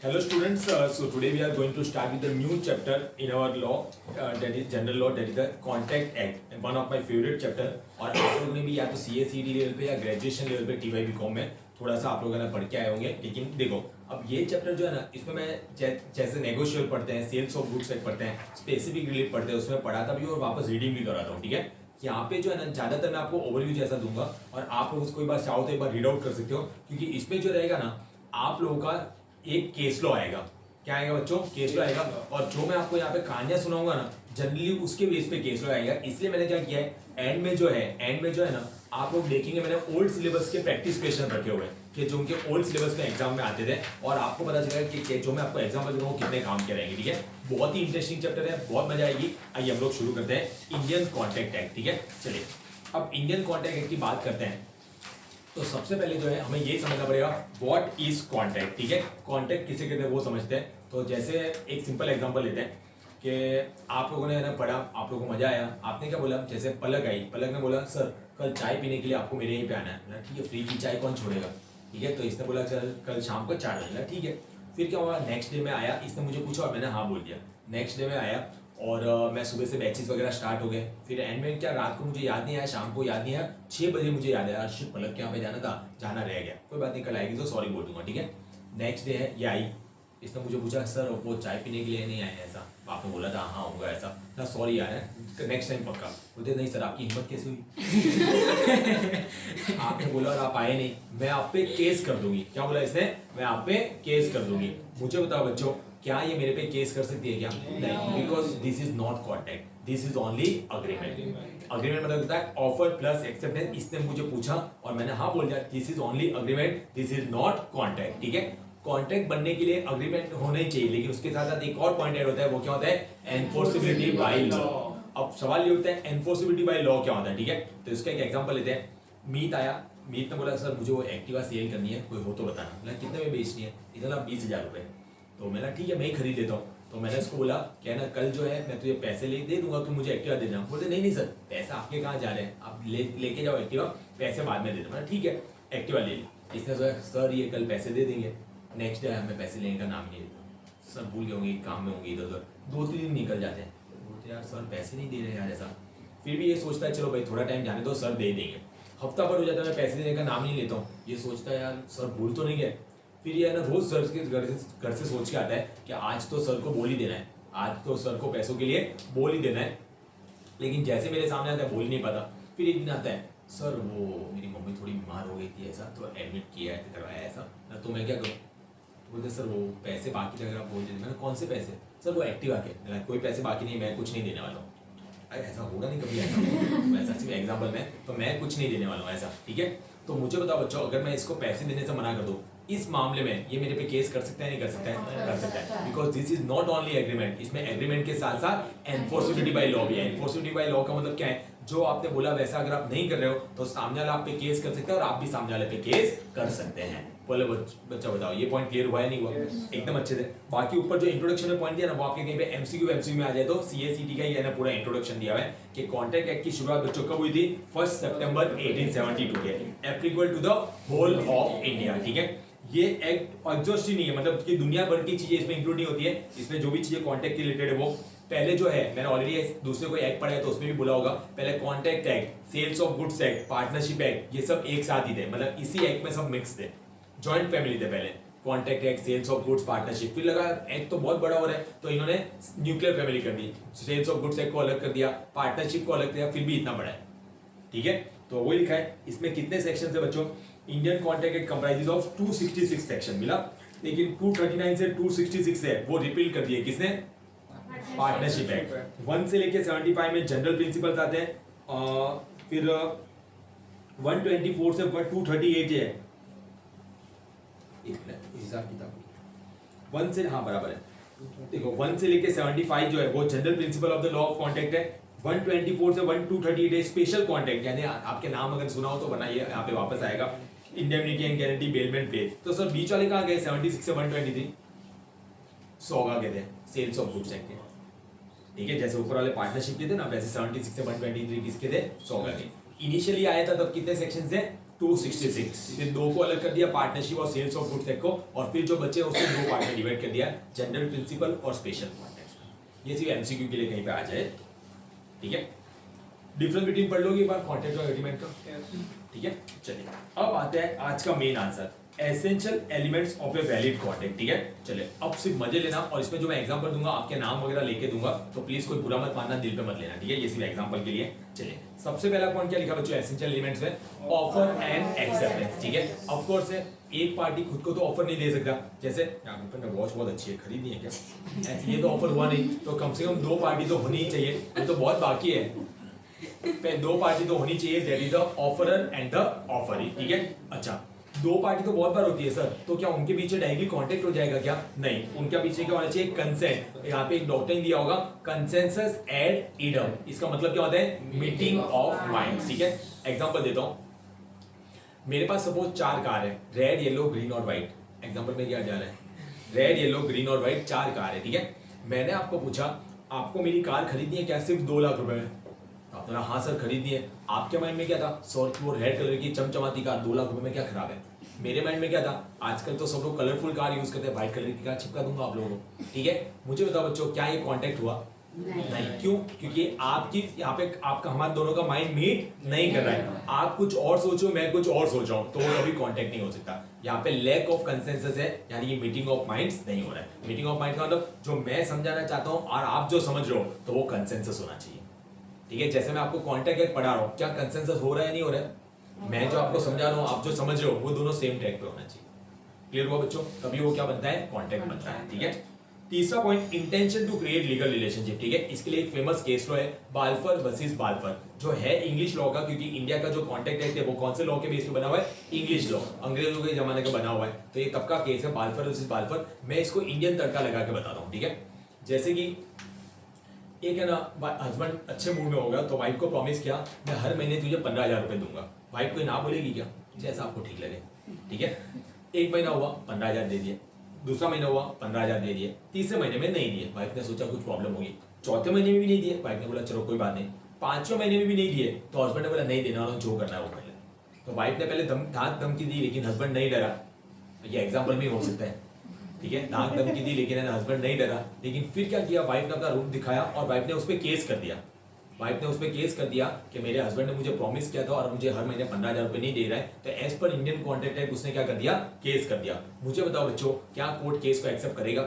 Hello students, so today we are going to start with a new chapter in our law, that is general law, that is the Contract Act, and one of my favorite chapter. और आप लोगों ने भी या तो CA/CD level पे या graduation level पे TY BCom में थोड़ा सा आप लोगों ने पढ़ के आए होंगे, लेकिन देखो अब ये चैप्टर जो है ना, इसमें मैं जैसे नेगोशिएबल पढ़ते हैं, सेल्स ऑफ गुड्स एक्ट पढ़ते हैं, स्पेसिफिक रिलीफ पढ़ते हैं, उसमें पढ़ाता भी और वापस रीडिंग भी कराता हूँ, ठीक है। यहाँ पे जो है ना ज़्यादातर मैं आपको ओवरव्यू जैसा दूंगा और आप लोग उसको एक बार चाहो तो एक बार रीड आउट कर सकते हो, क्योंकि इसमें जो रहेगा ना आप लोगों का एक केस लॉ आएगा। क्या आएगा बच्चों? केस लॉ आएगा। और जो मैं आपको यहाँ पे कहानियां सुनाऊंगा ना, जनरली उसके बेस पे केस लॉ आएगा। इसलिए मैंने क्या किया है, एंड में जो है ना आप लोग देखेंगे मैंने ओल्ड सिलेबस के प्रैक्टिस क्वेश्चन रखे हुए हैं कि जो उनके ओल्ड सिलेबस में एग्जाम में आते थे, और आपको पता चलेगा कि जो मैं आपको एग्जाम्पल दूंगा कितने काम के रहेंगे, ठीक है। बहुत ही इंटरेस्टिंग चैप्टर है, बहुत मजा आएगी। आइए हम लोग शुरू करते हैं इंडियन कॉन्ट्रैक्ट एक्ट, ठीक है। चलिए अब इंडियन कॉन्ट्रैक्ट एक्ट की बात करते हैं। तो सबसे पहले जो है हमें ये समझना पड़ेगा व्हाट इज कॉन्ट्रैक्ट, ठीक है। कॉन्ट्रैक्ट किसे कहते हैं वो समझते हैं। तो जैसे एक सिंपल एग्जांपल लेते हैं कि आप लोगों ने ना पढ़ा, आप लोगों को मजा आया, आपने क्या बोला, जैसे पलक आई, पलक ने बोला सर कल चाय पीने के लिए आपको मेरे यहीं पे आना है। ठीक है, फ्री की चाय कौन छोड़ेगा, ठीक है। तो इसने बोला सर कल शाम को 4 बजे, ठीक है। फिर क्या हुआ, नेक्स्ट डे में आया, इसने मुझे पूछा और मैंने हाँ बोल दिया। नेक्स्ट डे में आया और मैं सुबह से बैचेस वगैरह स्टार्ट हो गए। फिर एंड में क्या, रात को मुझे याद नहीं आया, शाम को याद नहीं आया, 6 बजे मुझे याद आया, अर्शित पलक के यहाँ पे जाना था, जाना रह गया, कोई बात नहीं, कल आएगी तो सॉरी बोल दूंगा, ठीक है। नेक्स्ट डे है, ये आई, इसने मुझे पूछा सर वो चाय पीने के लिए नहीं आए, ऐसा आपने बोला था, हाँ होगा ऐसा ना, सॉरी यार है नेक्स्ट टाइम पक्का। बोलते नहीं सर आपकी हिम्मत कैसे हुई आपने बोला और आप आए नहीं, मैं आप पे केस कर दूंगी। क्या बोला इसने, मैं आप पे केस कर दूंगी। मुझे बताओ बच्चों, क्या ये मेरे पे केस कर सकती है क्या? नहीं, because this is not contract, this is only agreement. Agreement मतलब होता है ऑफर प्लस एक्सेप्टेंस। इसने मुझे पूछा और मैंने हाँ बोल दिया, this is only agreement, this is not contract, ठीक है। कॉन्ट्रैक्ट बनने के लिए अग्रीमेंट होना ही चाहिए, लेकिन उसके साथ साथ एक और पॉइंट ऐड होता है, वो क्या होता है, एनफोर्सिबिलिटी बाय लॉ। अब सवाल ये उठता है एनफोर्सिबिलिटी बाय लॉ क्या होता है, ठीक है। तो इसका एक एग्जांपल लेते हैं। मीत आया, मीत ने बोला सर मुझे वो एक्टिवा सेल करनी है, कोई हो तो बताना। बोला कितने में बेचनी है? इतना 20,000 रुपए। तो मैंने ठीक है मैं ही खरीद लेता हूँ। तो मैंने उसको बोला क्या ना, कल जो है मैं तुझे पैसे दे दूंगा, तू मुझे एक्टिवा दे देना। बोलते नहीं नहीं सर पैसा आपके कहाँ जा रहे हैं, आप लेके जाओ एक्टिवा, पैसे बाद में दे दूंगा। ठीक है एक्टिवा ले ली। इसने सोचा सर ये कल पैसे दे देंगे। नेक्स्ट डे हमें पैसे लेने का नाम नहीं लेता, सर भूल गए होंगे, काम में होंगे इधर उधर, 2-3 दिन निकल जाते हैं। बोलते यार सर पैसे नहीं दे रहे यार ऐसा। फिर भी ये सोचता है चलो भाई थोड़ा टाइम जाने दो, सर दे देंगे। हफ्ता भर हो जाता है, मैं पैसे देने का नाम नहीं लेता हूँ। ये सोचता है यार सर भूल तो नहीं गए। फिर ये ना रोज सर के घर से सोच के आता है कि आज तो सर को बोल ही देना है, आज तो सर को पैसों के लिए बोल ही देना है। लेकिन जैसे मेरे सामने आता है बोल ही नहीं पाता। फिर एक दिन आता है, सर वो मेरी मम्मी थोड़ी बीमार हो गई थी ऐसा, तो एडमिट किया है, करवाया ऐसा ना, तो मैं क्या करूँ? तो बोलते सर वो पैसे बाकी अगर आप बोल देते। मैंने कौन से पैसे? सर वो एक्टिवा के। मैंने कोई पैसे बाकी नहीं, मैं कुछ नहीं देने वाला हूँ। अरे ऐसा होगा नहीं कभी, ऐसा सिर्फ एग्जाम्पल में, तो मैं कुछ नहीं देने वाला हूँ ऐसा, ठीक है। तो मुझे बताओ बच्चों, अगर मैं इसको पैसे देने से मना कर दूँ, इस मामले में ये मेरे पे केस कर सकता है नहीं कर सकता है? कर सकता है, because this is not only agreement, इसमें एग्रीमेंट के साथ साथ एनफोर्सिबिलिटी बाय लॉ भी है। एनफोर्सिबिलिटी बाय लॉ का मतलब क्या है, जो आपने बोला वैसा अगर आप नहीं कर रहे हो तो सामने वाला आप पे केस कर सकता है और आप भी सामने वाले पे केस कर सकते हैं। बोले बच्चा बताओ ये पॉइंट क्लियर हुआ है नहीं हुआ? एकदम अच्छे से। बाकी ऊपर जो इंट्रोडक्शन में पॉइंट दिया ना, वो आपके कहीं पे एमसीक्यू में आ जाए तो CA/CT का ये ना पूरा इंट्रोडक्शन दिया हुआ है कि कॉन्ट्रैक्ट एक्ट की शुरुआत बच्चों कब हुई थी? 1 सितंबर 1872 के, applicable to the whole of India, ठीक है। ये एक्ट एग्जॉस्टिव नहीं है, मतलब कि दुनिया भर की चीजें इसमें इंक्लूड नहीं होती है। इसमें जो भी चीजें कॉन्ट्रैक्ट के रिलेटेड है वो पहले जो है, मैंने ऑलरेडी दूसरे कोई एक्ट पढ़ा है तो उसमें भी बोला होगा, पहले contract act, sales of goods act, partnership act, ये सब एक साथ ही थे, मतलब इसी एक्ट में सब मिक्स थे, जॉइंट फैमिली थे पहले। Contract act, sales of goods, partnership, फिर लगा एक्ट तो बहुत बड़ा हो रहा है तो इन्होंने न्यूक्लियर फैमिली कर दी, सेल्स ऑफ गुड्स एक्ट को अलग कर दिया, पार्टनरशिप को अलग कर दिया, फिर भी इतना बड़ा है, ठीक है। तो वही लिखा है। इसमें कितने सेक्शन है बच्चों? Indian contract act comprises of 266 section मिला, लेकिन 239 से 266 है वो रिपील कर दिए किसने? Partnership act. 1 से लेके 75 में जनरल प्रिंसिपल्स आते हैं, फिर 124 से 238 है, हिसाब किताब 1 से, हाँ बराबर है, देखो 1 से लेके 75 जो है वो general principle of the law of contract है। 124 से 238 है स्पेशल कॉन्ट्रैक्ट, यानी आपके नाम अगर सुना हो तो बनाइए, यहाँ पे वापस आएगा, indemnity and guarantee, bailment place. तो सर बीच वाले कहाँ गए? 76 से 123 सौगा के थे, सेल्स ऑफ गुड्स एक्ट के, ठीक है। जैसे ऊपर वाले पार्टनरशिप के थे ना, वैसे 76 से 123 किसके थे? सौगा के। इनिशियली आया था तब कितने सेक्शन थे? 266। फिर दो को अलग कर दिया, पार्टनरशिप और सेल्स ऑफ गुड्स को, और फिर जो बचे उसको दो पार्ट में डिवाइड कर दिया, जनरल प्रिंसिपल और स्पेशल कॉन्टेक्स्ट। ये सिर्फ एमसीक्यू के लिए कहीं पे आ जाए, ठीक है। डिफरेंस बिटवीन पढ़ लोगे एक बार कॉन्ट्रैक्ट और एग्रीमेंट का, ठीक है। चलिए अब आते हैं आज का main answer, essential elements of a valid contract, ठीक है। चलिए अब सिर्फ मजे लेना, और इसमें जो मैं एग्जांपल दूंगा आपके नाम वगैरह लेके दूंगा, तो प्लीज कोई बुरा मत मानना, दिल पे मत लेना, ठीक है। ये सिर्फ एग्जांपल के लिए। चलिए सबसे पहला पॉइंट क्या लिखा बच्चों एसेंशियल एलिमेंट्स में, ऑफर एंड एक्सेप्टेंस, ठीक है। ऑफ कोर्स है, एक पार्टी खुद को तो ऑफर नहीं दे सकता, जैसे यहाँ पे वॉच बहुत अच्छी है, खरीदनी है क्या, ये तो ऑफर हुआ नहीं, तो कम से कम दो पार्टी तो होनी ही चाहिए, ये तो बहुत बाकी है, दो पार्टी तो होनी चाहिए, that is the offeror and the offeree, ठीक है। अच्छा दो पार्टी तो बहुत बार होती है सर, तो क्या उनके पीछे डायरेक्टली कांटेक्ट हो जाएगा क्या? नहीं, उनके पीछे क्या होना चाहिए, कंसेंट। यहाँ पे एक डॉक्ट्रिन दिया होगा, कंसेंसस एड इडम, इसका मतलब क्या होता है, मीटिंग ऑफ माइंड्स, ठीक है। एग्जांपल देता हूँ, मेरे पास सपोज 4 कार है, रेड येलो ग्रीन और व्हाइट, एग्जांपल में क्या जा रहा है, रेड येलो ग्रीन और व्हाइट 4 कार है, ठीक है। मैंने आपको पूछा आपको मेरी कार खरीदनी है क्या, सिर्फ 2 लाख रुपए में, आपने कहा हाँ सर खरीदनी है। आपके माइंड में क्या था, सर वो रेड कलर की चमचमाती कार 2 लाख रुपए में क्या खराब है। मेरे माइंड में क्या था, आजकल तो सब लोग कलरफुल कार यूज करते हैं, व्हाइट कलर की कार चिपका दूंगा आप लोगों को, ठीक है। मुझे बताओ बच्चों क्या ये कांटेक्ट हुआ? नहीं। क्यों? क्योंकि आपकी यहाँ पे आपका हमारे दोनों का माइंड मीट नहीं कर रहा है, आप कुछ और सोचो मैं कुछ और सोच रहा हूँ, तो वो कभी कांटेक्ट नहीं हो सकता। यहाँ पे लैक ऑफ कंसेंसस है, यानी कि मीटिंग ऑफ माइंड्स नहीं हो रहा है। मीटिंग ऑफ माइंड का मतलब जो मैं समझाना चाहता हूँ और आप जो समझ रहे हो, तो वो कंसेंसस होना चाहिए, ठीक है। जैसे मैं आपको कॉन्टेक्ट एक्ट पढ़ा रहा हूँ, क्या कंसेंसस हो रहा है नहीं हो रहा है, मैं जो आपको समझा रहा हूँ आप जो समझ रहे हो, वो दोनों सेम ट्रैक पे होना चाहिए। क्लियर हुआ बच्चों? तभी वो क्या बनता है, कॉन्टेक्ट बनता है, ठीक है। तीसरा point, intention to create legal relationship, ठीक है। इसके लिए एक फेमस केस लॉ है, बाल्फर वर्सेस बाल्फर, जो है इंग्लिश लॉ का, क्योंकि इंडिया का जो कॉन्टेक्ट एक्ट है वो कौन से लॉ के बेस पे बना हुआ है, इंग्लिश लॉ, अंग्रेजों के जमाने का बना हुआ है। तो ये तब का केस है, बाल्फर वर्सेस बाल्फर। मैं इसको इंडियन तड़का लगा के बताता हूँ, ठीक है। जैसे कि एक है ना, हस्बैंड अच्छे मूड में होगा तो वाइफ को प्रॉमिस किया मैं हर महीने तुझे 15,000 रुपए दूंगा। वाइफ कोई ना बोलेगी क्या, जैसा आपको ठीक लगे, ठीक है। एक महीना हुआ 15,000 दे दिए, दूसरा महीना हुआ 15,000 दे दिए, तीसरे महीने में नहीं दिए, वाइफ ने सोचा कुछ प्रॉब्लम होगी, चौथे महीने में भी नहीं दिए, वाइफ ने बोला चलो कोई बात नहीं, पांचवें महीने में भी नहीं दिए, तो हस्बैंड ने बोला नहीं देना, जो करना है वो कर ले। तो वाइफ ने पहले धमकी दी, लेकिन हस्बैंड नहीं डरा, ये एग्जाम्पल भी हो सकता है, ठीक है। नाक धमकी दी लेकिन हस्बैंड नहीं डरा, लेकिन फिर क्या किया, वाइफ ने अपना रूप दिखाया और वाइफ ने उस पर केस कर दिया। वाइफ ने उस पर केस कर दिया कि मेरे हस्बैंड ने मुझे प्रॉमिस किया था और मुझे हर महीने 15,000 रुपए नहीं दे रहा है, तो as per Indian contract act उसने क्या कर दिया, केस कर दिया। मुझे बताओ बच्चों, क्या कोर्ट केस को एक्सेप्ट करेगा?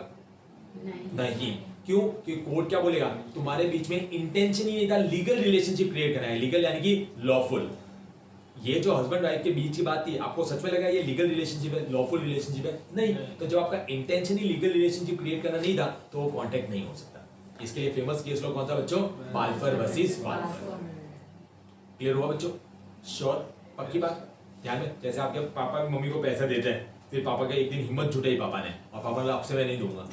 नहीं। क्यों? क्योंकि कोर्ट क्या बोलेगा, तुम्हारे बीच में इंटेंशन ही नहीं था लीगल रिलेशनशिप क्रिएट करना है, लीगल यानी कि लॉफुल। ये जो हस्बैंड वाइफ के बीच की बात थी, आपको सच में लगा ये लीगल रिलेशनशिप है, लॉफुल रिलेशनशिप है? नहीं। तो जब आपका इंटेंशन ही लीगल रिलेशनशिप क्रिएट करना नहीं था, तो वो कॉन्टैक्ट नहीं हो सकता। इसके लिए फेमस केस लॉ कौन सा बच्चों, बाल्फर वर्सेस बाल्फर। क्लियर हुआ बच्चों? श्योर, पक्की बात। ध्यान में, जैसे आपके पापा मम्मी को पैसा देते हैं, फिर पापा का एक दिन हिम्मत जुटाई पापा ने, और पापा ने आपसे मैं नहीं दूंगा,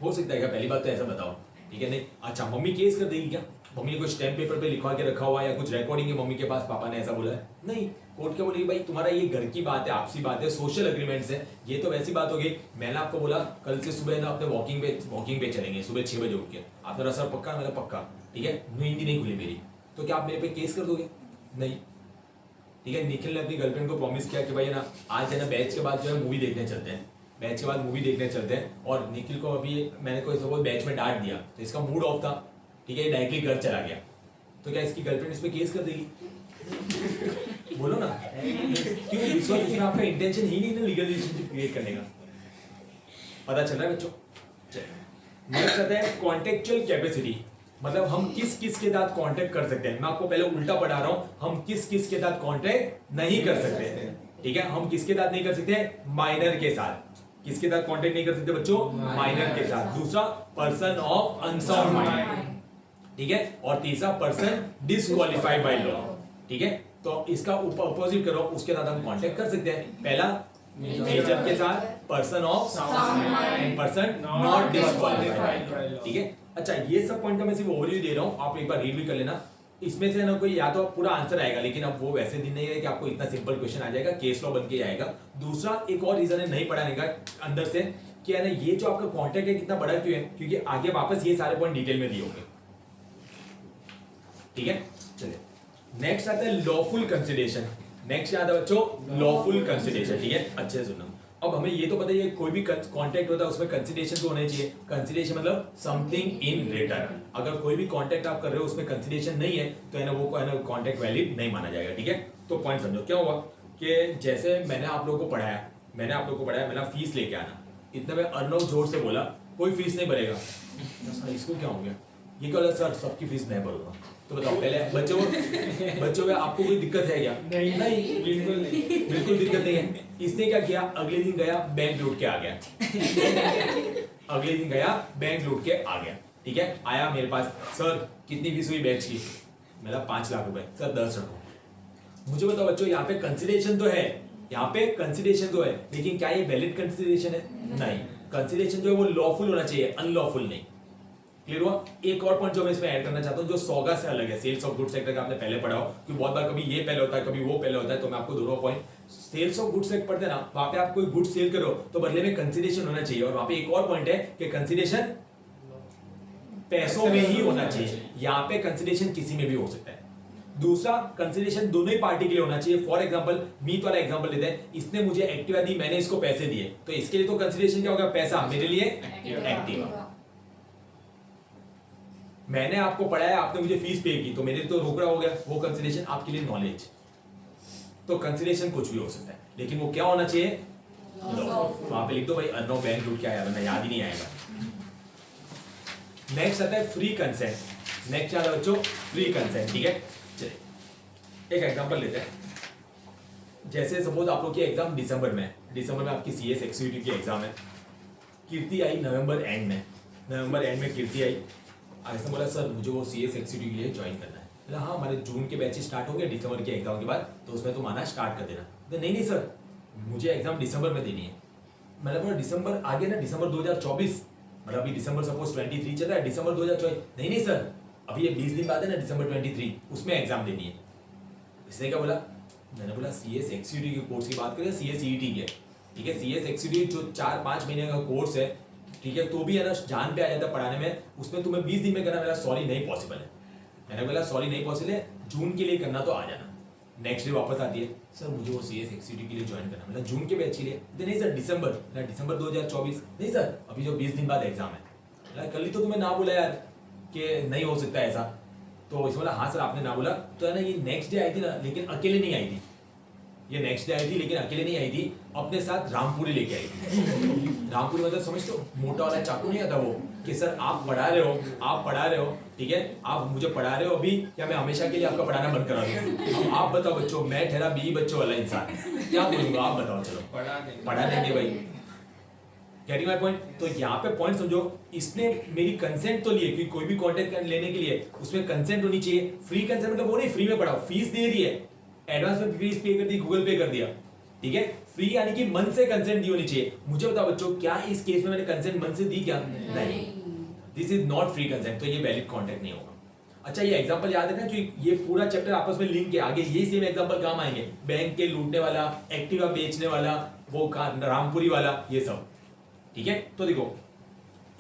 हो सकता है क्या? पहली बात तो ऐसा बताओ, ठीक है। नहीं, अच्छा मम्मी केस कर देगी क्या? मम्मी ने कुछ स्टैम्प पेपर पे लिखवा के रखा हुआ या कुछ रिकॉर्डिंग है मम्मी के पास, पापा ने ऐसा बोला है? नहीं। कोर्ट क्या बोलेगी, भाई तुम्हारा ये घर की बात है, आपसी बात है, सोशल एग्रीमेंट्स है, ये तो वैसी बात हो गई, मैंने आपको बोला कल से सुबह ना अपने वॉकिंग पे चलेंगे, सुबह 6 बजे उठ के, आप मेरा सर पक्का, मेरा पक्का, ठीक है, नींद नहीं खुली मेरी, तो क्या आप मेरे पे केस कर दोगे? नहीं, ठीक है। निखिल ने अपनी गर्लफ्रेंड को प्रॉमिस किया कि भाई ना आज है ना बैच के बाद जो है मूवी देखने चलते हैं, बैच के बाद मूवी देखने चलते हैं, और निखिल को अभी मैंने कोई सपोज बैच में डांट दिया, तो इसका मूड ऑफ था, ठीक है, डायरेक्टली घर चला गया, तो क्या इसकी गर्लफ्रेंड इस पे केस कर देगी? बोलो ना, क्यों? इसमें आपका इंटेंशन ही नहीं ना लीगल रिलेशनशिप क्रिएट करने का। पता चल रहा है बच्चों? नेक्स्ट आता है कॉन्टेक्चुअल कैपेसिटी, मतलब हम किस किस के साथ कांटेक्ट कर सकते हैं। मैं आपको पहले उल्टा पढ़ा रहा हूं, हम किस किस के साथ कांटेक्ट नहीं कर सकते, ठीक है। हम किसके साथ नहीं कर सकते, माइनर के साथ। किसके साथ कांटेक्ट नहीं कर सकते बच्चों, माइनर के साथ। दूसरा, पर्सन ऑफ अनसाउंड माइंड, ठीक है। और तीसरा, पर्सन डिस्क्वालिफाइड बाय लॉ, ठीक है। तो इसका अपोजिट करो, उसके साथ हम कांटेक्ट कर सकते हैं। पहला मेजर के साथ, person of and person not disqualified, ठीक है। अच्छा, ये सब पॉइंट का मैं सिर्फ ओवरव्यू दे रहा हूं, आप एक बार रीड भी कर लेना। इसमें से ना कोई या तो पूरा आंसर आएगा, लेकिन अब वो वैसे दिन नहीं है कि आपको इतना सिंपल क्वेश्चन आ जाएगा, केस लॉ बन के आएगा। दूसरा एक और रीजन है नहीं पढ़ाने का अंदर से, कि है ना ये जो आपका कॉन्टेक्ट है कितना बड़ा क्यों है, क्योंकि आगे वापस ये सारे पॉइंट डिटेल में दिए होंगे, ठीक है। चलिए नेक्स्ट आता है लॉफुल कंसिडरेशन। नेक्स्ट याद है बच्चों लॉफुल कंसिडरेशन, ठीक है, अच्छे से सुनना। अब हमें ये तो पता ही है कोई भी कॉन्ट्रैक्ट होता है उसमें कंसिडरेशन तो होना चाहिए। कंसिडरेशन मतलब समथिंग इन रिटर्न। अगर कोई भी कॉन्ट्रैक्ट आप कर रहे हो उसमें कंसिडरेशन नहीं है तो है ना वो है ना कॉन्ट्रैक्ट वैलिड नहीं माना जाएगा, ठीक है। तो पॉइंट समझो क्या हुआ कि जैसे मैंने आप लोगों को पढ़ाया, मैंने फीस लेके आना, इतने में अर्नव जोर से बोला कोई फीस नहीं भरेगा, सर इसको क्या हो गया, ये क्या सर सबकी फीस मैं भरूंगा। तो बताओ पहले बच्चों में आपको कोई दिक्कत है क्या? नहीं बिल्कुल नहीं, बिल्कुल दिक्कत नहीं है। इसने क्या किया, अगले दिन गया बैंक लूट के आ गया अगले दिन गया बैंक लूट के आ गया, ठीक है। आया मेरे पास, सर कितनी फीस हुई बैच की? मेरा 5 लाख रुपए। सर 10 रखो। मुझे बताओ बच्चों यहाँ पे कंसिडरेशन तो है, यहाँ पे कंसिडरेशन तो है, लेकिन क्या ये वैलिड कंसिडरेशन है? नहीं, कंसिडरेशन जो है वो लॉफुल होना चाहिए, अनलॉफुल नहीं। क्लियर हुआ? एक और पॉइंट जो मैं इसमें ऐड करना चाहता हूं जो सौगा से अलग है, सेल्स ऑफ गुड्स सेक्टर का आपने पहले पढ़ा हो, क्योंकि बहुत बार कभी ये पहले होता है कभी वो पहले होता है, तो मैं आपको दोनों point sales of goods sector पढ़ते हैं ना, वहां पे आप कोई गुड्स सेल करो तो बदले में कंसिडरेशन होना चाहिए, और वहां पे एक और पॉइंट है कि कंसिडरेशन पैसों में ही होना चाहिए। यहाँ पे कंसिडरेशन किसी में भी हो सकता है। दूसरा, कंसिडरेशन दोनों ही पार्टी के लिए होना चाहिए। फॉर एग्जांपल मीत वाला एग्जांपल लेते हैं, इसने मुझे एक्टिवा दी, मैंने इसको पैसे दिए, तो इसके लिए तो कंसिडरेशन क्या होगा, पैसा, मेरे लिए एक्टिवा। मैंने आपको पढ़ाया, आपने मुझे फीस पे की, तो मेरे लिए तो रोकड़ा हो गया, वो कंसिडरेशन। आपके लिए नॉलेज, तो कंसिडरेशन कुछ भी हो सकता है, लेकिन वो क्या होना चाहिए, वहां पे लिख दो भाई अर्नव बैंक लूट के आया, वरना याद ही नहीं आएगा। नेक्स्ट आता है फ्री कंसेंट। नेक्स्ट क्या है बच्चों, फ्री कंसेंट, ठीक है। चलिए एक एग्जांपल लेते हैं। जैसे सपोज आप लोग की एग्जाम दिसंबर में आपकी सीएस एक्सिक्यूटिव की एग्जाम है। कीर्ति आई नवंबर एंड में कीर्ति आई, ऐसा बोला सर मुझे वो सीएस एक्सिक्यूटिव के लिए ज्वाइन करना है। बोला हाँ हमारे जून के बैचेस स्टार्ट हो गए दिसंबर के एग्जाम के बाद, तो उसमें तुम आना स्टार्ट कर देना। तो नहीं सर मुझे एग्जाम दिसंबर में देनी है। मैंने बोला दिसंबर आ गया ना, दिसंबर 2024, मतलब अभी दिसंबर सपोज 23 चल रहा है, दिसंबर 2024। नहीं सर अभी ये 20 दिन बाद है ना, दिसंबर 23 उसमें एग्जाम देनी है। इसने क्या बोला, मैंने बोला सीएस एक्सिक्यूटिव के कोर्स की बात करें, सीएस सीईटी की, ठीक है। सीएस एक्सिक्यूटिव जो 4-5 महीने का कोर्स है, ठीक है, तो भी है ना जान पे आ जाता पढ़ाने में, उसमें तुम्हें 20 दिन में करना, मेरा सॉरी नहीं पॉसिबल है। मैंने बोला सॉरी नहीं पॉसिबल है, जून के लिए करना तो आ जाना। नेक्स्ट डे वापस आती है, सर मुझे वो सीएस एक्सिक्यूटिव के लिए ज्वाइन करना, मतलब जून के बैच के लिए। नहीं सर दिसंबर 2024। नहीं सर अभी जो 20 दिन बाद एग्जाम है। कल ही तो तुम्हें ना बोला यार कि नहीं हो सकता ऐसा। तो इसमें बोला हाँ सर आपने ना बोला। तो है ना ये नेक्स्ट डे आई थी ना, लेकिन अकेले नहीं आई थी, ये नेक्स्ट डे आई थी लेकिन अकेले नहीं आई थी, अपने साथ रामपुरी लेके आई थी। रामपुरी मतलब समझते हो, मोटा वाला चाकू नहीं आता वो, कि सर आप पढ़ा रहे हो, ठीक है, आप मुझे पढ़ा रहे हो अभी, या मैं हमेशा के लिए आपका पढ़ाना बंद करा दूं। आप बताओ बच्चों, मैं ठहरा 20 बच्चों वाला इंसान, क्या बोलूंगा आप बताओ। चलो पढ़ा देंगे भाई, गेटिंग माय पॉइंट। तो यहाँ पे पॉइंट समझो, इसने मेरी कंसेंट तो लिए, क्योंकि कोई भी कॉन्टेक्ट लेने के लिए उसमें कंसेंट होनी चाहिए। फ्री कंसेंट मतलब वो नहीं फ्री में पढ़ाओ, फीस दे रही है, एडवांस में फीस पे कर दी, गूगल पे कर दिया, ठीक है। फ्री यानी कि मन से कंसेंट दी होनी चाहिए। मुझे बताओ बच्चों, क्या इस केस में मैंने कंसेंट मन से दी क्या? नहीं, this is not free consent, तो ये वैलिड कॉन्टेक्ट नहीं होगा। अच्छा ये एग्जांपल याद है ना, कि ये पूरा चैप्टर आपस में लिंक है, आगे ये सेम एग्जांपल काम आएंगे, बैंक के लूटने वाला, एक्टिवा बेचने वाला, वो रामपुरी वाला, ये सब, ठीक है। तो देखो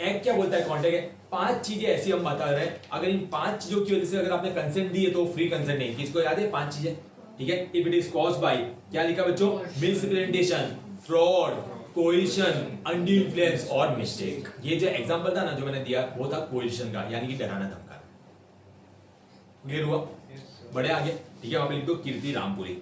एक क्या बोलता है कॉन्टेक्ट है, 5 चीजें ऐसी हम बता रहे हैं, अगर इन 5 चीजों की वजह से अगर आपने कंसेंट दी है तो फ्री कंसेंट नहीं। किसको याद है 5 चीजें, ठीक है। If it is caused by, क्या लिखा बच्चों, मिसरिप्रेजेंटेशन, फ्रॉड, कोएशन, अनड्यू इन्फ्लुएंस और मिस्टेक। ये जो एग्जांपल था ना जो मैंने दिया, वो था कोएशन का, यानी कि डराना धमकाना। क्लियर हुआ? बड़े आगे, ठीक है। वहां पे लिख दो कीर्ति रामपुरी।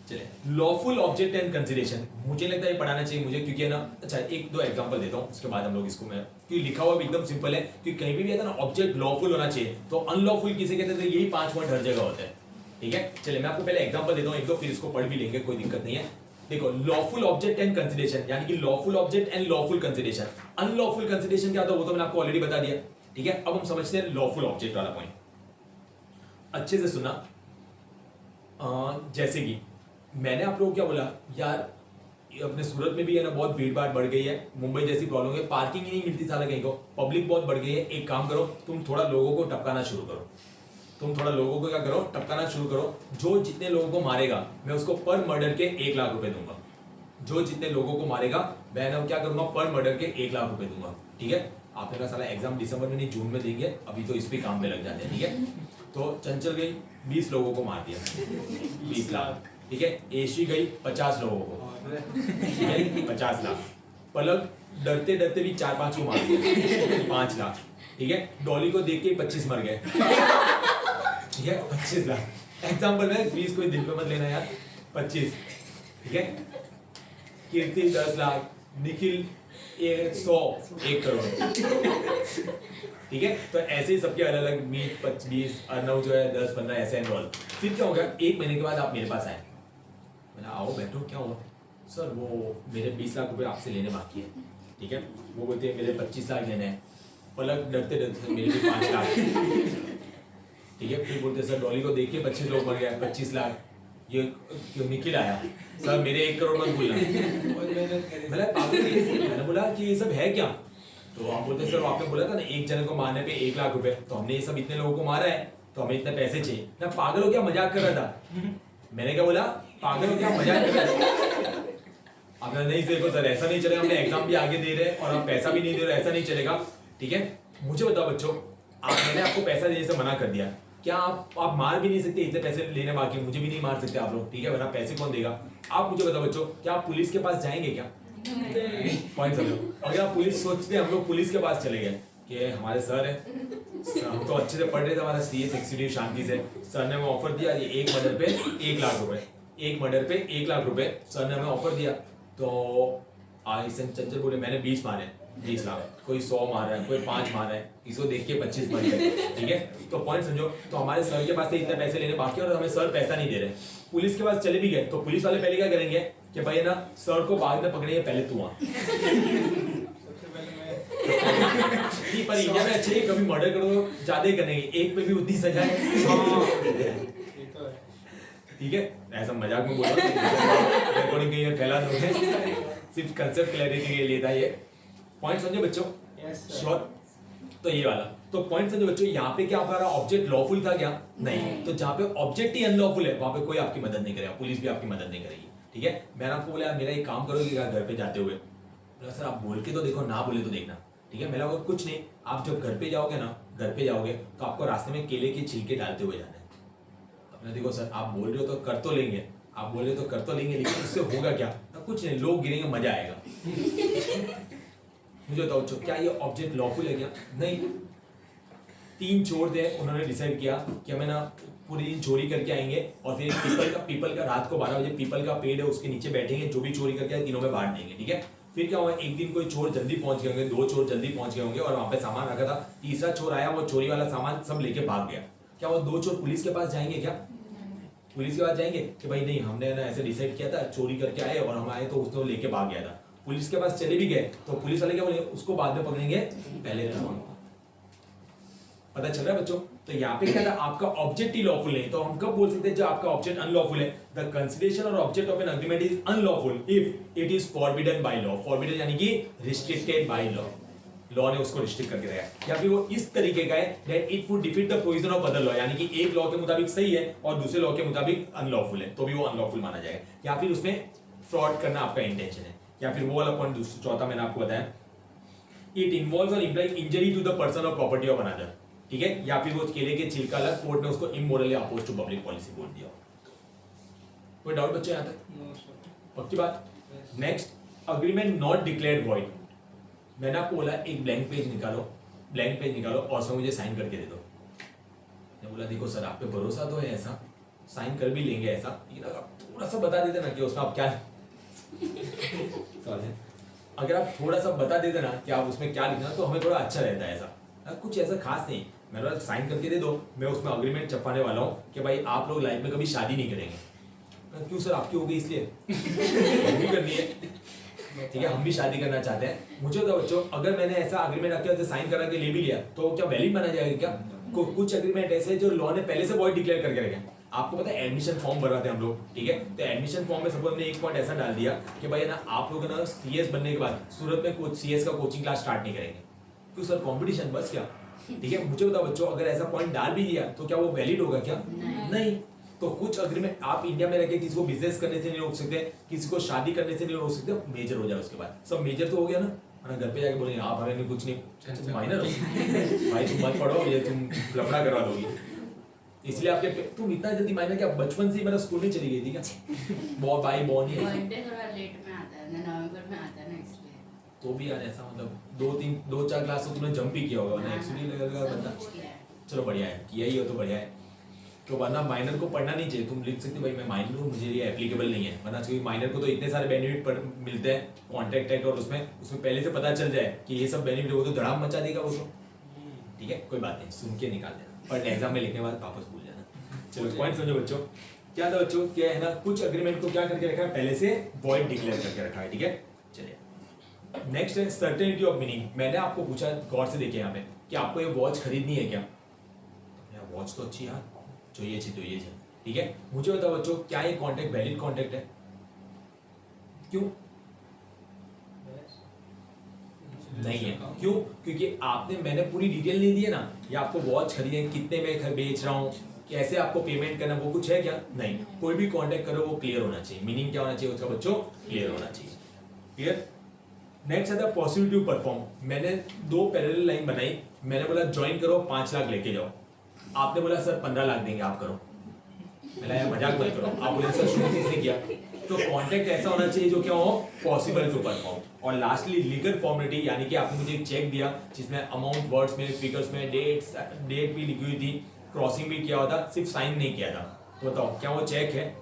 चलिए लॉफुल ऑब्जेक्ट एंड कंसीडरेशन, मुझे लगता है ये पढ़ाना चाहिए मुझे, क्योंकि है ना। अच्छा एक दो एग्जांपल देता हूँ, उसके बाद हम लोग इसको, मैं क्योंकि लिखा हुआ भी एकदम सिंपल है, क्योंकि कहीं भी आता ना ऑब्जेक्ट लॉफुल होना चाहिए, तो अनलॉफुल किसे कहते हैं, यही 5 पॉइंट हर जगह होते हैं, ठीक है। चलिए मैं आपको पहले एग्जांपल देता हूँ एक दो, फिर इसको पढ़ भी लेंगे, कोई दिक्कत नहीं है। देखो लॉफुल ऑब्जेक्ट एंड कंसीडरेशन, यानी कि lawful object and lawful consideration. Unlawful consideration क्या होता है वो तो मैंने आपको ऑलरेडी बता दिया, ठीक है। अब हम समझते हैं लॉफुल ऑब्जेक्ट वाला पॉइंट, अच्छे से सुना। जैसे कि मैंने आप लोगों को क्या बोला, यार अपने सूरत में भी है ना बहुत भीड़ भाड़ बढ़ गई है, मुंबई जैसी प्रॉब्लम है, पार्किंग ही नहीं मिलती साला कहीं को, पब्लिक बहुत बढ़ गई है। एक काम करो, तुम थोड़ा लोगों को टपकाना शुरू करो, क्या करो, टपकाना शुरू करो। जो जितने लोगों को मारेगा मैं उसको पर मर्डर के 1 लाख रुपए दूंगा। जो जितने लोगों को मारेगा मैं ना क्या करूंगा, पर मर्डर के 1 लाख रुपए दूंगा, ठीक है। आपने कहा साला एग्जाम दिसंबर में नहीं जून में देंगे, अभी तो इस पे काम पे लग जाते हैं, ठीक है। तो चंचल गई 20 लोगों को मार दिया 20 लाख, ठीक है। एशी गई 50 लोगों को, ठीक है, 50 लाख। पलक डरते डरते भी 4-5 को मार दिया 5 लाख, ठीक है। डॉली को देख के 25 मर गए, ठीक है, 25 लाख। एग्जाम्पल में 20 कोई दिल पे मत लेना यार, 25, ठीक है। कीर्ति 10 लाख, निखिल 100, 1 करोड़, ठीक है। तो ऐसे ही सबके अलग अलग 20-25, अर्नव जो है 10-15 ऐसे एनरोल। फिर क्या हो गया, 1 महीने के बाद आप मेरे पास आए, मैंने आओ बैठो, क्या हुआ सर, वो मेरे 20 लाख रुपए आपसे लेने बाकी है, ठीक है। वो बोलते हैं मेरे 25 लाख लेने हैं। पलक डरते डरते मेरे भी 5 लाख, ठीक है। फिर बोलते सर डॉली को देख के 25 लोग मर गए, 25 लाख। ये क्यों निखिल आया, सर मेरे 1 करोड़ मत भूलना। मैंने बोला कि ये सब है क्या, तो आप बोलते सर आपने बोला था ना 1 जने को मारने पे 1 लाख रुपए, तो हमने ये सब इतने लोगों को मारा है तो हमें इतने पैसे चाहिए ना। पागल हो क्या, मजाक कर रहा था। मैंने क्या बोला, पागल हो क्या, मजाक कर रहा था। आपने नहीं देखो सर ऐसा नहीं चलेगा, हमने एग्जाम भी आगे दे रहे हैं और आप पैसा भी नहीं दे रहे, ऐसा नहीं चलेगा, ठीक है। मुझे बताओ बच्चों, मैंने आपको पैसा देने से मना कर दिया, क्या आप मार भी नहीं सकते, इतने पैसे लेने बाकी, मुझे भी नहीं मार सकते आप लोग, ठीक है, वरना पैसे कौन देगा। आप मुझे बताओ बच्चों, क्या आप पुलिस के पास जाएंगे क्या, पॉइंट समझो। अगर आप पुलिस सोचते हैं हम लोग पुलिस के पास चले गए कि हमारे सर है, हम तो अच्छे से पढ़ रहे थे, हमारा CS एक्सिक्यूटिव शांति से, सर ने हमें ऑफर दिया ये 1 मर्डर पे 1 लाख रुपए, 1 मर्डर पे 1 लाख रुपए सर ने हमें ऑफर दिया। तो चंचल बोले मैंने 20 मारे, 20 लाख, कोई 100 मार रहा है, कोई 5 मार रहा है, इसको देख के 25 मर गए, ठीक है। तो पॉइंट समझो, तो हमारे सर के पास से इतने पैसे लेने बाकी और हमें सर पैसा नहीं दे रहे। पुलिस के पास चले भी गए तो पुलिस वाले पहले क्या करेंगे कि भाई ना सर को बाद में पकड़ेंगे, पहले तू आ। पर इंडिया में अच्छे कभी मर्डर करो ज्यादा ही करेंगे, एक पे भी उतनी सजा है, ठीक है। ऐसा मजाक में बोला, रिकॉर्डिंग कहीं फैला दोगे, सिर्फ कंसेप्ट क्लैरिटी के लिए था ये। पॉइंट समझो बच्चों, श्योर। तो ये वाला तो पॉइंट समझो बच्चों, यहाँ पे क्या हमारा ऑब्जेक्ट लॉफुल था क्या, नहीं। तो जहाँ पे ऑब्जेक्ट ही अनलॉफुल है वहां पे कोई आपकी मदद नहीं करेगा, पुलिस भी आपकी मदद नहीं करेगी, ठीक है। मैंने आपको बोला मेरा एक काम करोगे क्या घर पे जाते हुए, बोला सर आप बोल के तो देखो, ना बोले तो देखना, ठीक है। मैंने बोला कुछ नहीं, आप जब घर पे जाओगे ना, घर पे जाओगे तो आपको रास्ते में केले के छिलके डालते हुए जाना है। अपने देखो सर आप बोल रहे हो तो कर तो लेंगे, आप बोल रहे हो तो कर तो लेंगे, लेकिन उससे होगा क्या, कुछ नहीं, लोग गिरेंगे, मजा आएगा। मुझे बताओ क्या ये ऑब्जेक्ट लॉफुल है क्या, नहीं। 3 चोर थे, उन्होंने डिसाइड किया कि हमें ना पूरी दिन चोरी करके आएंगे और फिर पीपल का रात को 12 बजे पीपल का पेड़ है उसके नीचे बैठेंगे, जो भी चोरी करके आए तीनों में बांट देंगे, ठीक है। फिर क्या हुआ, एक दिन कोई चोर जल्दी पहुंच गए होंगे, 2 चोर जल्दी पहुंच गए होंगे और वहां पे सामान रखा था, तीसरा चोर आया, वो चोरी वाला सामान सब लेके भाग गया। क्या वो 2 चोर पुलिस के पास जाएंगे क्या, पुलिस के पास जाएंगे कि भाई नहीं हमने ना ऐसे डिसाइड किया था, चोरी करके आए और हम आए तो उसने लेके भाग गया था। पुलिस के पास चले भी गए तो पुलिस वाले क्या बोलेंगे, उसको बाद में पकड़ेंगे, पहले पता चल रहा है बच्चों। तो यहाँ पे क्या था, आपका ऑब्जेक्ट ही लॉफुल नहीं, तो हम कब बोल सकते हैं जब आपका ऑब्जेक्ट अनलॉफुल है, द कंसिडरेशन और object of an agreement is unlawful if it is forbidden by law. Forbidden यानी कि रिस्ट्रिक्टेड बाय लॉ, लॉ ने उसको रिस्ट्रिक्ट करके रखा, या फिर वो इस तरीके का है that it would defeat the provision of other law, यानी कि एक लॉ के मुताबिक सही है और दूसरे लॉ के मुताबिक अनलॉफुल है, तो भी वो अनलॉफुल माना जाएगा, या फिर उसमें फ्रॉड करना आपका इंटेंशन है, या फिर वो वाला पॉइंट चौथा मैंने आपको बताया, it involves or implies injury to the person or property of another, ठीक है। या फिर वो केले के छिलका लग, कोर्ट ने उसको इमोरली अपोज टू पब्लिक पॉलिसी बोल दिया। कोई डाउट बच्चे यहां तक, पक्की बात। Next, agreement not declared void. मैंने आपको बोला एक ब्लैंक पेज निकालो और उसमें मुझे साइन करके दे दो। मैं बोला देखो सर आप पे भरोसा तो है, ऐसा साइन कर भी लेंगे ऐसा, लेकिन अगर थोड़ा सा बता देते ना कि उसमें आप क्या अगर आप थोड़ा सा बता देते ना कि आप उसमें क्या लिखना, तो हमें थोड़ा अच्छा रहता है। ऐसा कुछ ऐसा खास नहीं, मैं बोला साइन करके दे दो, मैं उसमें अग्रीमेंट छपवाने वाला हूँ कि भाई आप लोग लाइफ में कभी शादी नहीं करेंगे। क्यों सर आपकी हो गई इसलिए भी करनी है, ठीक है, हम भी शादी करना चाहते हैं। मुझे तो बच्चों अगर मैंने ऐसा अग्रीमेंट आपके साइन करा के ले भी लिया तो क्या वैलिड माना जाएगा क्या? कुछ अग्रीमेंट ऐसे जो लॉ ने पहले से वॉइड डिक्लेयर करके रखे। आपको पता है एडमिशन फॉर्म भरवाते हैं हम लोग, ठीक है, तो एडमिशन फॉर्म में सपोज हमने एक पॉइंट ऐसा डाल दिया कि भाई ना आप लोग ना सीएस बनने के बाद सूरत में कुछ सीएस का कोचिंग क्लास स्टार्ट नहीं करेंगे। क्यों सर कंपटीशन बस क्या, ठीक है। मुझे बताओ बच्चों अगर ऐसा पॉइंट डाल भी दिया तो क्या वो वैलिड होगा क्या? नहीं। तो कुछ अग्रीमेंट आप इंडिया में रहकर किसी को बिजनेस करने से नहीं रोक सकते, किसी को शादी करने से नहीं रोक सकते, मेजर हो जाए उसके बाद सब मेजर तो हो गया ना। घर पे जाके बोलेंगे आप हमें कुछ नहीं, माइनर हो भाई तुम मत पढ़ो, ये तुम लफड़ा करवा दोगी। इसलिए आपके तुम इतना जल्दी मायने क्या बचपन से ही मेरा स्कूल में चली गई थी क्या? बहुत भाई बॉर्न ही बर्थडे थोड़ा लेट में आता है ना, नवंबर में आता है ना, इसलिए तो भी यार ऐसा मतलब 2-4 क्लास तो तुमने जंप ही किया होगा ना, एक्चुअली लगेगा सब बंदा। कुछ किया है। चलो बढ़िया है, किया ही हो तो बढ़िया है। तो वरना माइनर को पढ़ना नहीं चाहिए, तुम लिख सकते हो भाई मैं माइनर हूँ, मुझे ये एप्लीकेबल नहीं है, वरना क्योंकि माइनर को तो इतने सारे बेनिफिट मिलते हैं कॉन्ट्रैक्ट एक्ट, और उसमें पहले से पता चल जाए कि ये सब बेनिफिट, वो तो धड़ाम मचा देगा वो तो। ठीक है कोई बात नहीं, सुन के निकाल देना, पर एग्जाम में लिखने के बाद वापस भूल जाना। चलो पॉइंट समझो बच्चों, क्या था बच्चों, क्या है ना, कुछ अग्रीमेंट को क्या करके रखा है, पहले से वॉइड डिक्लेयर करके रखा है। ठीक है चलिए नेक्स्ट है सर्टेनिटी ऑफ मीनिंग। मैंने आपको पूछा, गौर से देखिए यहाँ पे, कि आपको ये वॉच खरीदनी है क्या? वॉच तो अच्छी यार, चाहिए चाहिए। ठीक है मुझे बताओ बच्चों, क्या ये कॉन्ट्रैक्ट वैलिड कॉन्ट्रैक्ट है? क्यों नहीं है? क्यों? क्योंकि मैंने पूरी डिटेल नहीं दी है ना, ये आपको वॉच खरीदे, कितने में बेच रहा हूँ, कैसे आपको पेमेंट करना, वो कुछ है क्या? नहीं। कोई भी कॉन्ट्रैक्ट करो वो क्लियर होना चाहिए। मीनिंग क्या होना चाहिए उसका बच्चों? क्लियर होना चाहिए। क्लियर। नेक्स्ट आता है पॉसिबिलिटी टू परफॉर्म। मैंने 2 पैरेलल लाइन बनाई, मैंने बोला ज्वाइन करो 5 लाख लेके जाओ, आपने बोला सर 15 लाख देंगे आप करो। मैंने यार मजाक मत करो, आप बोले सर शुरू किसने किया? तो कॉन्ट्रैक्ट ऐसा होना चाहिए जो क्या हो, पॉसिबल टू परफॉर्म। और लास्टली लीगल फॉर्मेलिटी, यानी कि आपने मुझे एक चेक दिया जिसमें अमाउंट वर्ड्स में, फिगर्स में, डेट भी लिखी हुई थी, क्रॉसिंग भी किया हुआ था, सिर्फ साइन नहीं किया था, तो बताओ क्या वो चेक है?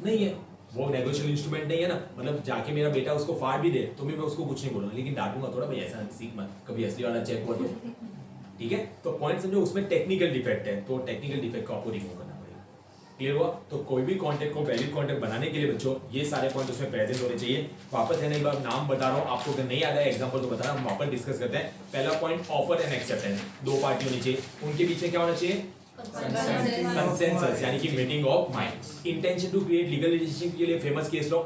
नहीं है, वो नेगोशियल इंस्ट्रूमेंट नहीं है ना। मतलब जाके मेरा बेटा उसको फाड़ भी दे तो भी मैं उसको कुछ नहीं बोलूंगा, लेकिन डांटूंगा थोड़ा, भाई ऐसा सीख मत, कभी असली वाला चेक हुआ तो। ठीक है तो पॉइंट समझो, उसमें टेक्निकल डिफेक्ट है, तो टेक्निकल डिफेक्ट को आपको रिमूव करना पड़ेगा। क्लियर हुआ? तो कोई भी कॉन्ट्रैक्ट को वैलिड कॉन्ट्रैक्ट बनाने के लिए बच्चों ये सारे पॉइंट उसमें प्रेजेंट होने चाहिए। वापस है एक बार नाम बता रहा हूँ आपको, अगर नहीं याद है एग्जांपल तो बताना, हम वापस डिस्कस करते हैं। पहला point offer and acceptance, 2 party होनी चाहिए, उनके बीच में क्या होना चाहिए? कंसेंसस, यानी कि meeting of mind. Intention to create legal relationship के लिए फेमस केस लो,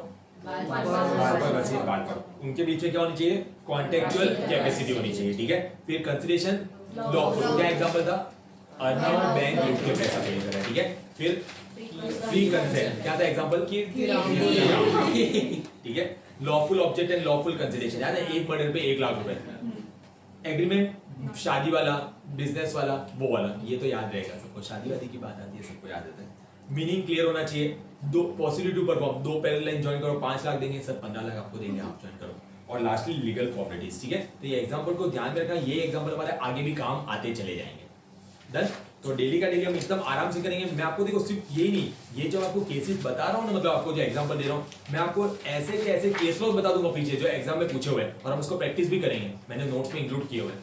उनके बीच में क्या होनी चाहिए? कॉन्टेक्चुअल कैपेसिटी होनी चाहिए। ठीक है फिर कंसिडरेशन लॉफुल, क्या एग्जांपल था? अर्नव बैंक लूट के पैसा पे कर रहा है। ठीक है फिर फ्री कंसेंट, क्या था एग्जांपल? ठीक है lawful object and lawful consideration, यानी एक मर्डर पे 1 लाख रुपए। एग्रीमेंट शादी वाला, बिजनेस वाला, वो वाला, ये तो याद रहेगा सबको, शादी वादी की बात आती है सबको याद रहता है। मीनिंग क्लियर होना चाहिए। 2 possibility to perform, 2 parallel line join करो 5 लाख देंगे सर, 15 लाख आपको देंगे, आप ज्वाइन करो। और लास्टली लीगल फॉर्मेलिटीज। ठीक है तो ये एग्जांपल को ध्यान में रखना, ये एग्जांपल हमारे आगे भी काम आते चले जाएंगे। डन। तो डेली का डेली हम एकदम आराम से करेंगे। मैं आपको देखो सिर्फ यही नहीं, ये जो आपको केसेस बता रहा हूँ ना, मतलब आपको जो एग्जांपल दे रहा हूँ, मैं आपको ऐसे के ऐसे केस लॉज बता दूंगा पीछे जो एग्जाम में पूछे हुए हैं, और हम उसको प्रैक्टिस भी करेंगे, मैंने नोट्स में इंक्लूड किए हुए हैं।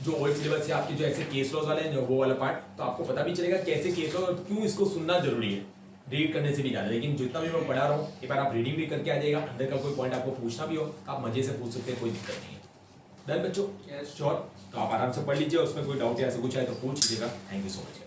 जो ओल्ड सिलेबस से आपके जो ऐसे केस लॉज वाले हैं, जो वो वाला पार्ट, तो आपको पता भी चलेगा कैसे केस लॉज और क्यों इसको सुनना जरूरी है, रीड करने से भी ज्यादा। लेकिन जितना भी मैं पढ़ा रहा हूँ, एक बार आप रीडिंग भी करके आ जाएगा, अंदर का कोई पॉइंट आपको पूछना भी हो तो आप मजे से पूछ सकते हैं, कोई दिक्कत नहीं है। डन बच्चों? श्योर। तो आप आराम से पढ़ लीजिए, उसमें कोई डाउट या ऐसा कुछ है तो पूछ लीजिएगा। Thank you so much.